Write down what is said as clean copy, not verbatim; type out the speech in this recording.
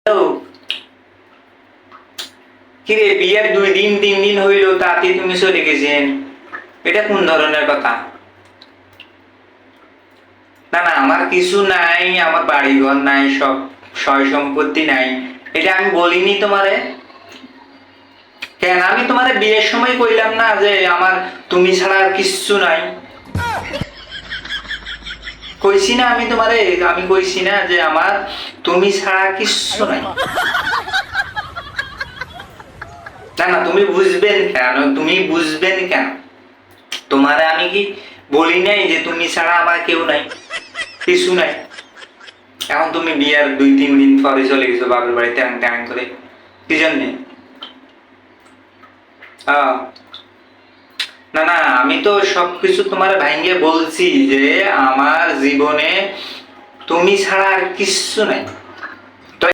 Hello, কিরে বিয়ের 2 দিন 3 দিন হইলো তাতে তুমি চলে গেছেন? এটা কোন ধরনের কথা? না না, আমার কিছু নাই, আমার বাড়ি ঘর নাই, সব সয় সম্পত্তি নাই। এটা আমি বলিনি তোমারে? কেন আমি তোমারে বিয়ের সময় কইলাম না যে আমার তুমি ছাড়া আর কিচ্ছু নাই? কইছি না আমি তোমারে? আমি কইছি না যে আমার তুমি ছাড়া কিচ্ছু নাই? না না, তুমি বুঝবেন কেন? তুমি বুঝবেন কেন? তোমারে আমি কি বলি নাই যে তুমি ছাড়া আমার কেউ নাই, কিছু নাই? এখন তুমি বিয়ার 2-3 দিন পরে চলে গেছো বাপের বাড়ি ট্যাং ট্যাং করে, কি জন্যে? আহ, না না, আমি তো সবকিছু তোমার ভাঙ্গে বলছি যে আমার জীবনে তুমি ছাড়া আর কিচ্ছু নাই।